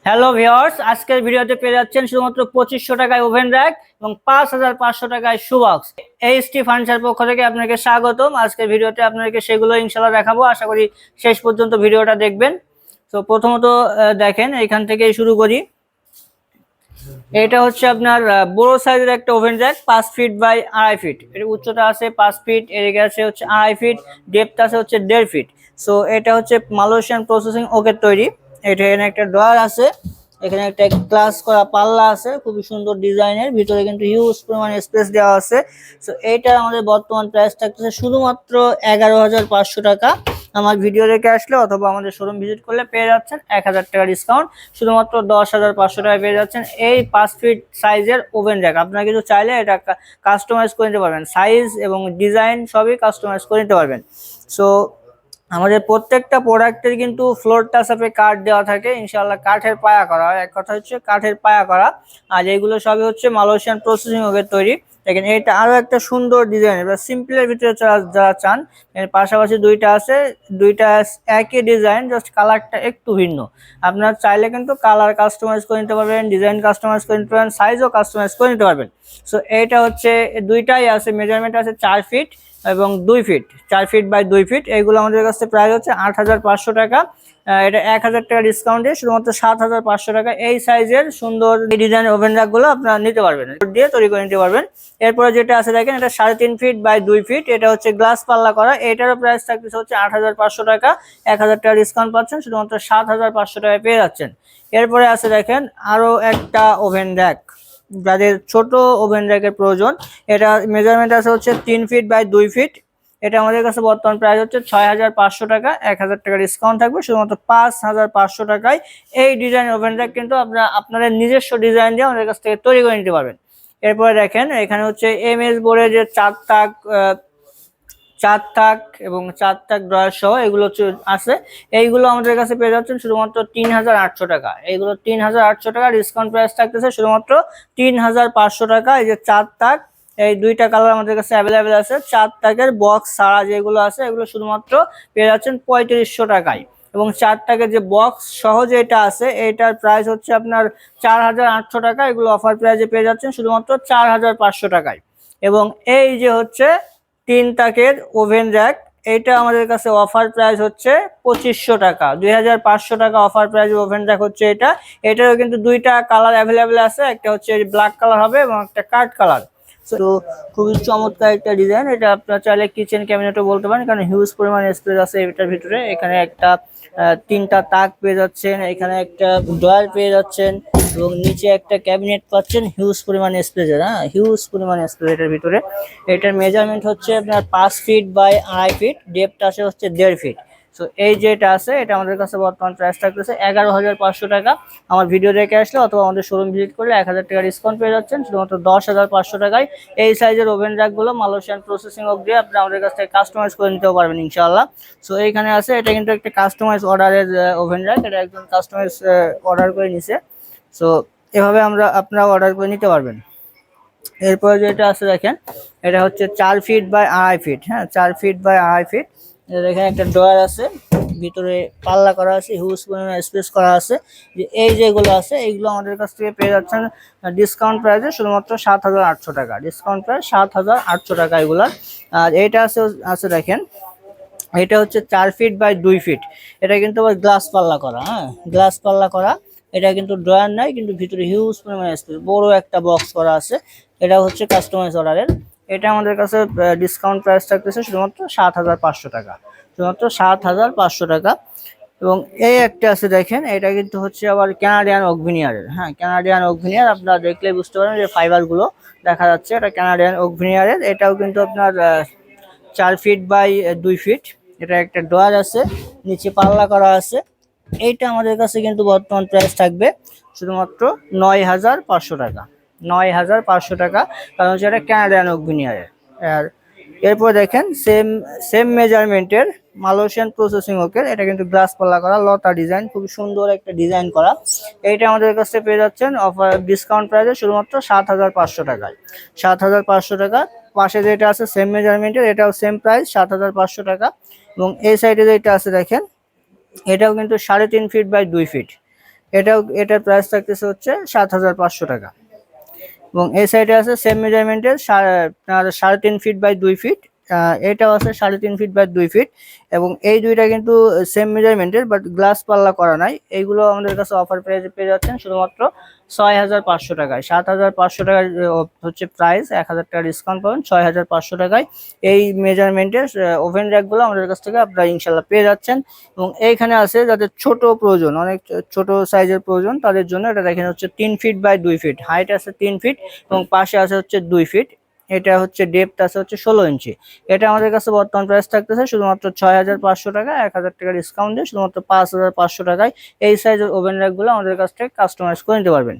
Hello viewers, আজকের ভিডিওতে পেয়ে যাচ্ছেন শুধুমাত্র 2500 টাকায় ওভেন র্যাক এবং 5500 টাকায় শু বক্স। এইচটি ফার্নিচার পক্ষ থেকে আপনাকে স্বাগতম। আজকের ভিডিওতে আপনাকে সেগুলো ইনশাআল্লাহ দেখাবো। আশা করি শেষ পর্যন্ত ভিডিওটা দেখবেন। তো প্রথমত দেখেন, এখান থেকেই শুরু করি। এটা হচ্ছে আপনার বড় সাইজের একটা oven rack, 5 feet by 2.5 feet. এর উচ্চতা আছে 5 ফিট, এরিয়া আছে হচ্ছে 2.5 ফিট, ডেপথ আছে হচ্ছে 1.5 ফিট। সো এটা হচ্ছে মালয়েশিয়ান প্রসেসিং ওকের তৈরি। এটা এখানে একটা ড্রয়ার আছে, এখানে একটা গ্লাস করা পাল্লা আছে, খুবই সুন্দর ডিজাইনের, ভিতরে কিন্তু হিউজ পরিমাণে স্পেস দেওয়া আছে। সো এইটা আমাদের বর্তমান প্রাইস থাকতেছে শুধুমাত্র 11,500 টাকা। আমার ভিডিও দেখে আসলে অথবা আমাদের শোরুম ভিজিট করলে পেয়ে যাচ্ছেন 1000 টাকা ডিসকাউন্ট। শুধুমাত্র 10,500 টাকায় পেয়ে যাচ্ছেন এই 5 ফিট সাইজের ওভেন র্যাক। আপনারা কিন্তু চাইলে এটা কাস্টমাইজ করে নিতে পারবেন, সাইজ এবং ডিজাইন সবই কাস্টমাইজ করে নিতে পারবেন। সো আমাদের প্রত্যেকটা প্রোডাক্টের কিন্তু ফ্লোর টাচআপে কাঠ দেওয়া থাকে, ইনশাআল্লাহ কাঠের পায়া করা হয়। এক কথা হচ্ছে কাঠের পায়া করা, আর এইগুলো সবই হচ্ছে মালয়েশিয়ান প্রসেসিং ওকের তৈরি। দেখেন এটা আরো একটা সুন্দর ডিজাইন, এবার সিম্পলের ভিতরে যারা চান, এর পাশাপাশি দুইটা আছে, দুইটা একই ডিজাইন, জাস্ট কালারটা একটু ভিন্ন। আপনার চাইলে কিন্তু কালার কাস্টমাইজ করে নিতে পারবেন, ডিজাইন কাস্টমাইজ করে নিতে পারবেন, সাইজও কাস্টমাইজ করে নিতে পারবেন। সো এইটা হচ্ছে দুইটাই আছে, মেজারমেন্ট আছে 4 ফিট এবং 2 ফিট, 4 ফিট বাই 2 ফিট। এইগুলো আমাদের কাছে প্রাইস হচ্ছে 8,500 টাকা। এটা 1000 টাকা ডিসকাউন্ট দিয়ে শুধুমাত্র 7,500 টাকা। এই সাইজের সুন্দর ডিজাইন ওভেন র্যাক গুলো আপনারা নিতে পারবেন, দিয়ে তৈরি করে নিতে পারবেন। এরপরে যেটা আছে দেখেন, এটা 3.5 ফিট বাই 2 ফিট, এটা হচ্ছে গ্লাস পাল্লা করা। এটারও প্রাইস থাকতেছে হচ্ছে 8,500 টাকা। 1000 টাকা ডিসকাউন্ট পাচ্ছেন, শুধুমাত্র 7,500 টাকায় পেয়ে যাচ্ছেন। এরপরে আছে দেখেন আরো একটা ওভেন র্যাক, যাদের ছোট ওভেন র্যাকের প্রয়োজন। এটা মেজারমেন্ট আছে হচ্ছে 3 ফিট বাই 2 ফিট। এটা আমাদের কাছে বর্তমান প্রাইস হচ্ছে 6,500 টাকা। 1000 টাকা ডিসকাউন্ট থাকবে, শুধুমাত্র 5,500 টাকায় এই ডিজাইন ওভেন র্যাক কিন্তু আপনাদের নিজস্ব ডিজাইন দিয়ে আমাদের কাছ থেকে তৈরি করে নিতে পারবেন। এরপরে দেখেন এখানে হচ্ছে এমএস বোর্ডের যে 4 তাক এবং 4 তাক ড্রয়ার সহ এগুলো আছে। এইগুলো আমাদের কাছে পেয়ে যাচ্ছেন শুধুমাত্র 3,800 টাকা। এইগুলো 3,800 টাকা, ডিসকাউন্ট প্রাইস থাকতেছে শুধুমাত্র 3,500 টাকা। এই যে 4 তাক, এই দুইটা কালার আমাদের কাছে অ্যাভেলেবেল আছে। 4 তাকের বক্স ছাড়া যেগুলো আছে এগুলো শুধুমাত্র পেয়ে যাচ্ছেন 3500 টাকায়। এবং 4 তাকের যে বক্স সহ যেটা আছে এটার প্রাইস হচ্ছে আপনার 4,800 টাকা। এগুলো অফার প্রাইসে পেয়ে যাচ্ছেন শুধুমাত্র 4,500 টাকায়। এবং এই যে হচ্ছে 3 তাকের ওভেন র্যাক, এটা আমাদের কাছে অফার প্রাইস হচ্ছে 2500 টাকা। 2,500 টাকা অফার প্রাইস ওভেন র্যাক হচ্ছে এটা। এটারও কিন্তু দুইটা কালার অ্যাভেলেবেল আছে, একটা হচ্ছে ব্ল্যাক কালার হবে এবং একটা কাঠ কালার। তো খুবই চমৎকার একটা ডিজাইন। এটা আপনারা চাইলে কিচেন ক্যাবিনেটও বলতে পারেন, কারণ হিউজ পরিমাণ স্পেস আছে এটার ভিতরে। এখানে একটা 3টা তাক পেয়ে যাচ্ছেন, এখানে একটা ড্রয়ার পেয়ে যাচ্ছেন এবং নিচে একটা ক্যাবিনেট পাচ্ছেন। হিউজ পরিমাণ স্পেসের, হিউজ পরিমাণ স্পেস এটার ভিতরে। এটার মেজারমেন্ট হচ্ছে আপনার 5 ফিট বাই 2.5 ফিট, ডেপথ আসে হচ্ছে 1.5 ফিট। সো এই যেটা আছে এটা আমাদের কাছে বর্তমান প্রাইস থাকতেছে 11,500 টাকা। আমার ভিডিও দেখে আসলে অথবা আমাদের শোরুম ভিজিট করলে 1000 টাকা ডিসকাউন্ট পেয়ে যাচ্ছেন, শুধুমাত্র 10,500 টাকায় এই সাইজের ওভেন র্যাক গুলো মালয়েশিয়ান প্রসেসিং ওক দিয়ে আপনি আমাদের কাছ থেকে কাস্টমাইজ করে নিতেও পারবেন ইনশাআল্লাহ। সো এইখানে আছে, এটা কিন্তু একটা কাস্টমাইজ অর্ডারের ওভেন র্যাক, এটা একজন কাস্টমাইজ অর্ডার করে নিছে। সো এভাবে আপনারা অর্ডার করে নিতে পারবেন। এরপরে যেটা আছে দেখেন, এটা হচ্ছে 4 feet by 2.5 feet. 4 feet by 2.5 feet. দেখেন একটা ড্রয়ার আছে, ভিতরে পাল্লা করা আছে, হিউজ পরিমাণে স্পেস করা আছে। যে এই যেগুলো আছে এইগুলো আমাদের কাছ থেকে পেয়ে যাচ্ছেন ডিসকাউন্ট প্রাইসে শুধুমাত্র 7,800 টাকা। ডিসকাউন্ট প্রাইস 7,800 টাকা এগুলা। আর এইটা আছে দেখেন, এটা হচ্ছে 4 ফিট বাই 2 ফিট। এটা কিন্তু আবার গ্লাস পাল্লা করা, গ্লাস পাল্লা করা। এটা কিন্তু ড্রয়ার নাই, কিন্তু ভিতরে হিউজ পরিমাণে স্পেস, বড় একটা বক্স করা আছে। এটা হচ্ছে কাস্টমাইজ অর্ডারের। এটা আমাদের কাছে ডিসকাউন্ট প্রাইস থাকতেছে শুধুমাত্র 7,500 টাকা, শুধুমাত্র 7,500 টাকা। এবং এই একটা আছে দেখেন, এটা কিন্তু হচ্ছে আবার কানাডিয়ান ওক ভিনিয়ারের। কানাডিয়ান ওক ভিনিয়ার, আপনারা দেখলে বুঝতে পারেন যে ফাইবার গুলো দেখা যাচ্ছে, এটা কানাডিয়ান ওক ভিনিয়ারের। এটাও কিন্তু আপনার 4 ফিট বাই 2 ফিট। এটা একটা ড্রয়ার আছে, নিচে পাল্লা করা আছে। এইটা আমাদের কাছে কিন্তু বর্তমান প্রাইস থাকবে শুধুমাত্র 9,500 টাকা। 9,500 টাকা, কারণ হচ্ছে এটা কানাডিয়ান ওক ভিনিয়ারের। আর এরপর দেখেন সেম সেম মেজারমেন্টের মালয়েশিয়ান প্রসেসিং ওকের, এটা কিন্তু গ্লাস পাল্লা করা, লতা ডিজাইন, খুব সুন্দর একটা ডিজাইন করা। এইটা আমাদের কাছে পেয়ে যাচ্ছেন অফার ডিসকাউন্ট প্রাইসে শুধুমাত্র 7,500 টাকায়। 7,500 টাকা। পাশে যেটা আছে সেম মেজারমেন্টের, এটাও সেম প্রাইস 7,500 টাকা। এবং এই সাইডে যেটা আছে দেখেন, এটাও কিন্তু 3.5 ফিট বাই 2 ফিট। এটার প্রাইস থাকতেছে হচ্ছে 7500 টাকা। এবং এই সাইডে আছে সেম মেজারমেন্টের 3.5 ফিট বাই 2 ফিট। এটাও আছে 3.5 ফিট বাই 2 ফিট, এবং এই দুইটা কিন্তু সেম মেজারমেন্টের, বাট গ্লাস পাল্লা করা নাই। এইগুলো আমাদের কাছে অফার প্রাইসে পেয়ে যাচ্ছেন শুধুমাত্র 6500 টাকায়। 7500 টাকার হচ্ছে প্রাইস, 1000 টাকা ডিসকাউন্ট পাবেন 6500 টাকায়। এই মেজারমেন্টের ওভেন র্যাকগুলো আমাদের কাছ থেকে আপনারা ইনশাল্লাহ পেয়ে যাচ্ছেন। এবং এইখানে আছে যাদের ছোট প্রয়োজন, অনেক ছোট সাইজের প্রয়োজন, তাদের জন্য এটা দেখেন হচ্ছে 3 ফিট বাই 2 ফিট, হাইট আছে 3 ফিট এবং পাশে আছে হচ্ছে 2 ফিট। এটা হচ্ছে ডেপথ আছে হচ্ছে 16 ইঞ্চি। এটা আমাদের কাছে বর্তমান প্রাইস থাকতেছে শুধুমাত্র 6500 টাকা, 1000 টাকা ডিসকাউন্ট দিয়ে শুধুমাত্র 5500 টাকায় এই সাইজের ওভেন র্যাকগুলো আমাদের কাছ থেকে কাস্টমাইজ করে নিতে পারবেন।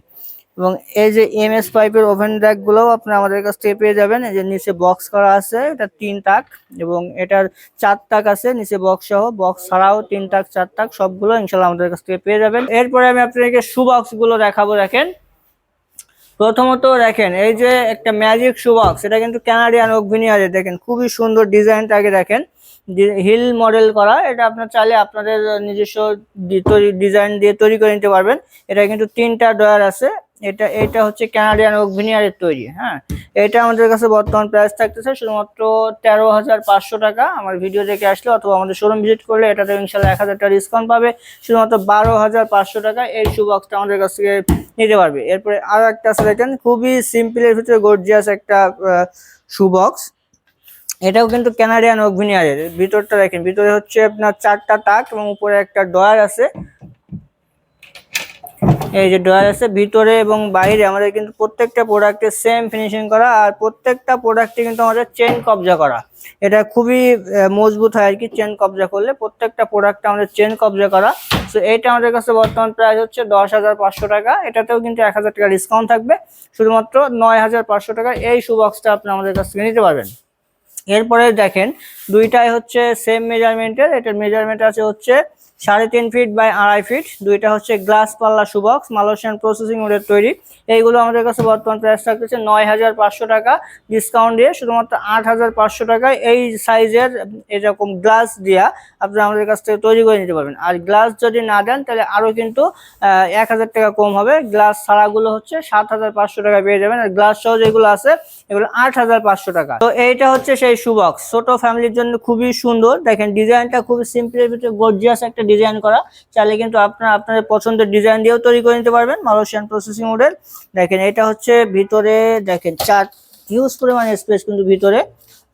এবং এই যে এমএস পাইপের ওভেন র্যাকগুলোও আপনি আমাদের কাছ থেকে পেয়ে যাবেন। এই যে নিচে বক্স করা আছে, এটা 3 তাক, এবং এটার 4 তাক আছে নিচে বক্স সহ, বক্স ছাড়াও 3 তাক 4 তাক সবগুলো ইনশাল্লাহ আমাদের কাছ থেকে পেয়ে যাবেন। এরপরে আমি আপনাদেরকে শু বক্স গুলো দেখাবো। দেখেন, প্রথমত দেখেন এই যে একটা ম্যাজিক শু বক্স, এটা কিন্তু কানাডিয়ান ওক ভিনিয়ারের। দেখেন খুবই সুন্দর ডিজাইনটা, আগে দেখেন হিল মডেল করা। এটা আপনার চাইলে আপনাদের নিজস্ব ডিজাইন দিয়ে তৈরি করে নিতে পারবেন। এটা কিন্তু 3টা ডয়ার আছে। এটা হচ্ছে কানাডিয়ান ওক ভিনিয়ারের তৈরি। হ্যাঁ, এটা আমাদের কাছে বর্তমান প্রাইস থাকতেছে শুধুমাত্র 13,500 টাকা। আমার ভিডিও দেখে আসলে অথবা আমাদের শোরুম ভিজিট করলে এটাতে ইনশাল্লাহ 1000 টাকা ডিসকাউন্ট পাবে। শুধুমাত্র 12,500 টাকা এই শু বক্সটা আমাদের কাছ থেকে নিতে পারবে। এরপরে আরো একটা আছে, দেখেন খুবই সিম্পলের ভিতরে গর্জিয়াস একটা শু বক্স। এটাও কিন্তু কানাডিয়ান ওক ভিনিয়ারের। ভিতরটা দেখেন, ভিতরে হচ্ছে আপনার 4টা তাক এবং উপরে একটা ডয়ার আছে। এই যে ডয়ার আছে ভিতরে এবং বাইরে, আমাদের কিন্তু প্রত্যেকটা প্রোডাক্টে সেম ফিনিশিং করা, আর প্রত্যেকটা প্রোডাক্টে কিন্তু আমাদের চেন কবজা করা। এটা খুবই মজবুত হয় আর কি, চেন কবজা করলে প্রত্যেকটা প্রোডাক্টে আমাদের চেন কবজা করা। তো এটা আমাদের কাছে বর্তমান প্রাইস হচ্ছে 10,500 টাকা। এটাতেও কিন্তু 1000 টাকা ডিসকাউন্ট থাকবে। শুধুমাত্র 9,500 টাকা এই শু বক্সটা আপনি আমাদের কাছ থেকে নিতে পারবেন। এরপরে দেখেন দুইটাই হচ্ছে সেম মেজারমেন্টের। এটার মেজারমেন্ট আছে হচ্ছে 3.5 ফিট বাই 2.5 ফিট। দুইটা হচ্ছে গ্লাস পাল্লা শু বক্স, মালয়েশিয়ান প্রসেসিং ওদের তৈরি। এইগুলো আমাদের কাছে বর্তমান প্রাইস থাকতেছে 9,500 টাকা ডিসকাউন্ট দিয়ে শুধুমাত্র 8,500 টাকায়। এই সাইজের এরকম গ্লাস দিয়া আপনারা আমাদের কাছ থেকে তৈরি করে নিতে পারবেন। আর গ্লাস যদি না দেন তাহলে আরো কিন্তু 1,000 টাকা কম হবে। গ্লাস ছাড়াগুলো হচ্ছে 7,500 টাকা পেয়ে যাবেন, আর গ্লাস সহ যেগুলো আছে এগুলো 8,500 টাকা। তো এইটা হচ্ছে সেই শু বক্স, ছোট ফ্যামিলির জন্য খুবই সুন্দর। দেখেন ডিজাইনটা খুবই সিম্পলের ভিতরে গর্জিয়াস একটা ডিজাইন করা। চাইলে কিন্তু আপনারা আপনাদের পছন্দের ডিজাইন দিয়েও তৈরি করে নিতে পারবেন। Malaysian processing model. দেখেন এটা হচ্ছে ভিতরে, দেখেন হিউজ পরিমাণ স্পেস কিন্তু ভিতরে।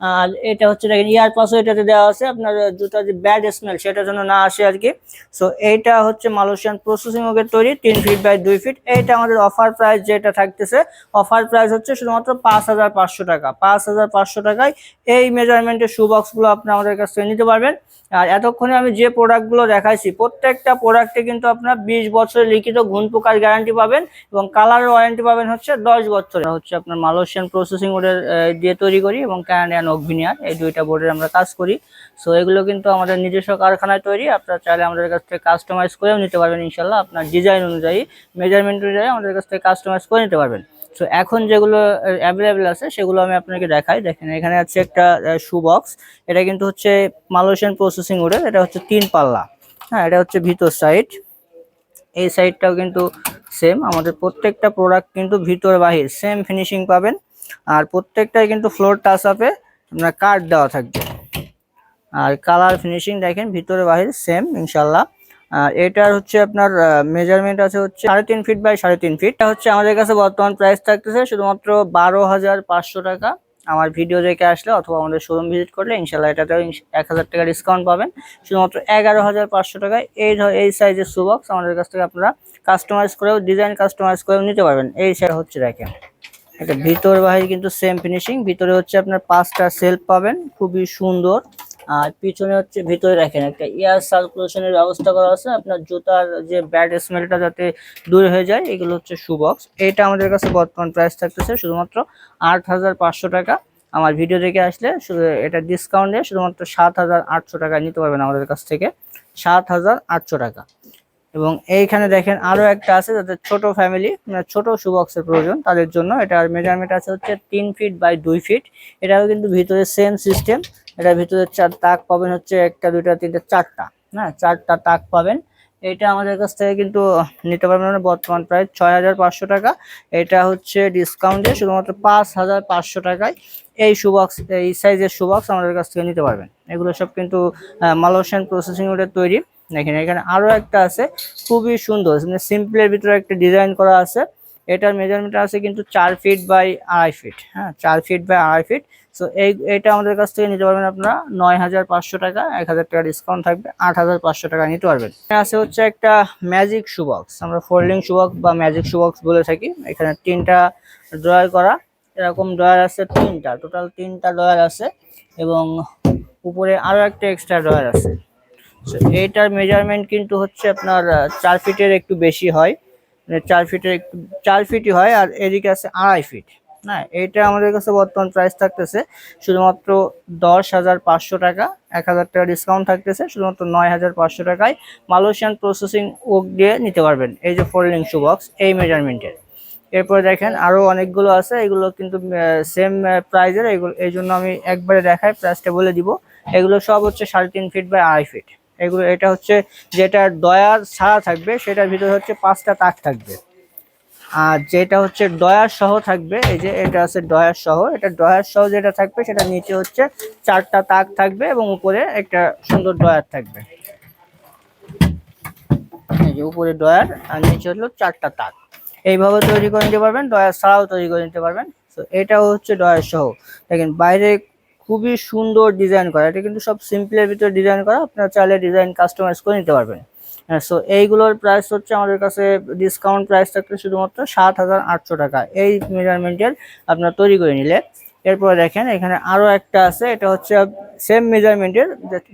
আর এটা হচ্ছে দেখেন ইয়ার পাসও এটাতে দেওয়া আছে, আপনার জুতার যে ব্যাড স্মেল সেটার জন্য না আসে আর কি। সো এইটা হচ্ছে মালয়েশিয়ান প্রসেসিং ওকের তৈরি 3 ফিট বাই 2 ফিট। এইটা আমাদের অফার প্রাইস যেটা থাকতেছে, অফার প্রাইস হচ্ছে শুধুমাত্র 5,500 টাকা। 5,500 টাকায় এই মেজারমেন্টের শু বক্সগুলো আপনি আমাদের কাছ থেকে নিতে পারবেন। আর এতক্ষণে আমি যে প্রোডাক্টগুলো দেখাইছি প্রত্যেকটা প্রোডাক্টে কিন্তু আপনার 20 বছরের লিখিত ঘুণ পোকার গ্যারান্টি পাবেন এবং কালারের ওয়ারেন্টি পাবেন হচ্ছে 10 বছরের। হচ্ছে আপনার মালয়েশিয়ান প্রসেসিং বোর্ডের দিয়ে তৈরি করি এবং কানাডিয়ান ওক ভিনিয়ার, এই দুইটা বোর্ডের আমরা কাজ করি। সো এগুলো কিন্তু আমাদের নিজস্ব কারখানায় তৈরি। আপনারা চাইলে আমাদের কাছ থেকে কাস্টমাইজ করেও নিতে পারবেন ইনশাল্লাহ। আপনার ডিজাইন অনুযায়ী, মেজারমেন্ট অনুযায়ী আমাদের কাছ থেকে কাস্টমাইজ করে নিতে পারবেন। সো এখন যেগুলো অ্যাভেলেবেল আছে সেগুলো আমি আপনাকে দেখাই। দেখেন এখানে আছে একটা শু বক্স। এটা কিন্তু হচ্ছে মালয়েশিয়ান প্রসেসিং ওডের। এটা হচ্ছে 3 পাল্লা। হ্যাঁ, এটা হচ্ছে ভিতর সাইড। এই সাইডটাও কিন্তু সেম। আমাদের প্রত্যেকটা প্রোডাক্ট কিন্তু ভিতর বাহির সেম ফিনিশিং পাবেন। আর প্রত্যেকটাই কিন্তু ফ্লোর টাচ আপে আপনার কার্ড দেওয়া থাকবে। আর কালার ফিনিশিং দেখেন ভিতরে বাহির সেম ইনশাল্লাহ। আর এটার হচ্ছে আপনার মেজারমেন্ট আছে হচ্ছে 3.5 ফিট বাই 3.5 ফিট। এটা হচ্ছে আমাদের কাছে বর্তমান প্রাইস থাকতেছে শুধুমাত্র 12,500 টাকা। আমার ভিডিও দেখে আসলে অথবা আমাদের শোরুম ভিজিট করলে ইনশাল্লাহ এটাতেও 1,000 টাকা ডিসকাউন্ট পাবেন। শুধুমাত্র 11,500 টাকায় এই সাইজের শু বক্স আমাদের কাছ থেকে আপনারা কাস্টমাইজ করেও, ডিজাইন কাস্টমাইজ করেও নিতে পারবেন। এই সাইড হচ্ছে দেখেন এটা ভিতর বাহির কিন্তু সেম ফিনিশিং। ভিতরে হচ্ছে আপনার 5টা সেলফ পাবেন, খুবই সুন্দর। আর পিছনে হচ্ছে ভিতরে দেখেন একটা এয়ার সার্কুলেশনের ব্যবস্থা করা আছে, আপনার জুতার যে ব্যাড স্মেলটা যাতে দূর হয়ে যায়। এগুলো হচ্ছে শু বক্স। এটা আমাদের কাছে বর্তমান প্রাইস থাকতেছে শুধুমাত্র 8,500 টাকা। আমার ভিডিও দেখে আসলে এটা ডিসকাউন্টে শুধুমাত্র 7,800 টাকা নিতে পারবেন আমাদের কাছ থেকে। 7,800 টাকা। এবং এইখানে দেখেন আরো একটা আছে যাদের ছোট ফ্যামিলি, মানে ছোট শু বক্সের প্রয়োজন, তাদের জন্য এটার মেজারমেন্ট আছে হচ্ছে 3 ফিট বাই 2 ফিট। এটাও কিন্তু ভিতরে সেম সিস্টেম। এটার ভিতরে 4 তাক পাবেন হচ্ছে 1টা 2টা 3টা 4টা, হ্যাঁ 4টা তাক পাবেন। এটা আমাদের কাছ থেকে কিন্তু নিতে পারবেন না, বর্তমান প্রাইস 6500 টাকা। এটা হচ্ছে ডিসকাউন্টে শুধুমাত্র 5500 টাকায় এই শুবক্স, এই সাইজের শুবক্স আমাদের কাছ থেকে নিতে পারবেন। এগুলো সব কিন্তু মালয়েশিয়ান প্রসেসিং এর তৈরি। দেখেন এখানে আরো একটা আছে খুবই সুন্দর, মানে সিম্পলের ভিতরে একটা ডিজাইন করা আছে। এটার মেজারমেন্ট আছে কিন্তু 4 ফিট বাই 2.5 ফিট। হ্যাঁ, 4 ফিট বাই 2.5 ফিট। সো এটা আমাদের কাছ থেকে নিতে পারবেন আপনারা 9500 টাকা, 1000 টাকা ডিসকাউন্ট থাকবে, 8500 টাকা নিতে পারবেন। আছে হচ্ছে একটা ম্যাজিক শুবক্স, আমরা ফোল্ডিং শুবক্স বা ম্যাজিক শুবক্স বলে থাকি। এখানে 3টা ড্রয়ার করা, এরকম ড্রয়ার আছে 3টা, টোটাল 3টা ড্রয়ার আছে এবং উপরে আরো একটা এক্সট্রা ড্রয়ার আছে। এইটার মেজারমেন্ট কিন্তু হচ্ছে আপনার 4 ফিটের একটু বেশি হয়, মানে 4 ফিটই হয়, আর এদিকে আছে 2.5 ফিট। হ্যাঁ, এটা আমাদের কাছে বর্তমান প্রাইস থাকতেছে শুধুমাত্র 10,500 টাকা, 1000 টাকা ডিসকাউন্ট থাকতেছে শুধুমাত্র 9500 টাকায় মালয়েশিয়ান প্রসেসিং ওক দিয়ে নিতে পারবেন এই যে ফোল্ডিং শু বক্স এই মেজারমেন্টের। এরপরে দেখেন আরো অনেকগুলো আছে, এগুলো কিন্তু সেম প্রাইজের, এগুলো এই জন্য আমি একবারে দেখাই, প্রাইসটা বলে দিব। এগুলো সব হচ্ছে 3.5 ফিট বাই 2.5 ফিট। এগুলো এটা হচ্ছে যেটা ডয়ার ছাড়া থাকবে সেটার ভিতরে হচ্ছে 5টা তাক থাকবে, আর যেটা হচ্ছে ডয়ার সহ থাকবে, এই যে এটা আছে ডয়ার সহ, এটা ডয়ার সহ যেটা থাকবে সেটা নিচে হচ্ছে 4টা তাক থাকবে এবং উপরে একটা সুন্দর ডয়ার থাকবে। এই যে উপরে ডয়ার আর নিচে হলো 4টা তাক। এইভাবে তৈরি করে নিতে পারবেন, ডয়ার ছাড়াও তৈরি করে নিতে পারবেন। তো এটাও হচ্ছে ডয়ার সহ। দেখেন বাইরে খুবই সুন্দর ডিজাইন করা, এটা কিন্তু সব সিম্পলের ভিতরে ডিজাইন করা, আপনারা চাইলে ডিজাইন কাস্টমাইজ করে নিতে পারবেন। সো এইগুলোর প্রাইস হচ্ছে আমাদের কাছে ডিসকাউন্ট প্রাইস থাকতে শুধুমাত্র 7800 টাকা এই মেজারমেন্টের আপনারা তৈরি করে নিলে। এরপরে দেখেন এখানে আরো একটা আছে, এটা হচ্ছে সেম মেজারমেন্টের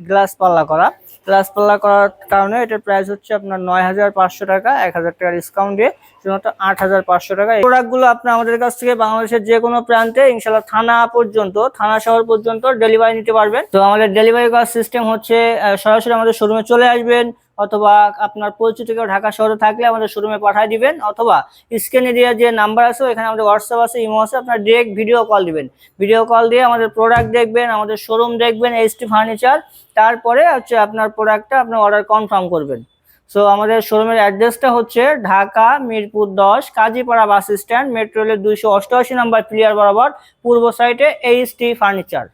গ্লাস পাল্লা করা। গ্লাস পাল্লা করার কারণে এটার প্রাইস হচ্ছে আপনার 9500 টাকা, 1000 টাকা ডিসকাউন্ট দিয়ে শুধুমাত্র 8500 টাকা। এই প্রোডাক্টগুলো আপনি আমাদের কাছ থেকে বাংলাদেশের যে কোনো প্রান্তে ইনশাল্লাহ থানা পর্যন্ত, থানা শহর পর্যন্ত ডেলিভারি নিতে পারবেন। তো আমাদের ডেলিভারি করার সিস্টেম হচ্ছে সরাসরি আমাদের শোরুমে চলে আসবেন, অথবা আপনার পরিচিত কেউ ঢাকা শহরে থাকলে আমাদের শোরুমে পাঠিয়ে দিবেন, অথবা স্ক্রিনে দেওয়া যে নাম্বার আছে এখানে আমাদের হোয়াটসঅ্যাপ আছে, ইমো আছে, আপনার ডিরেক্ট ভিডিও কল দিবেন। ভিডিও কল দিয়ে আমাদের প্রোডাক্ট দেখবেন, আমাদের শোরুম দেখবেন এইচটি ফার্নিচার, তারপরে হচ্ছে আপনার প্রোডাক্টটা আপনার অর্ডার কনফার্ম করবেন। সো আমাদের শোরুমের অ্যাড্রেসটা হচ্ছে Dhaka Mirpur 10 Kazipara bus stand, metro রেলের 288 নাম্বার প্লিয়ার বরাবর পূর্ব সাইডে এইচটি ফার্নিচার।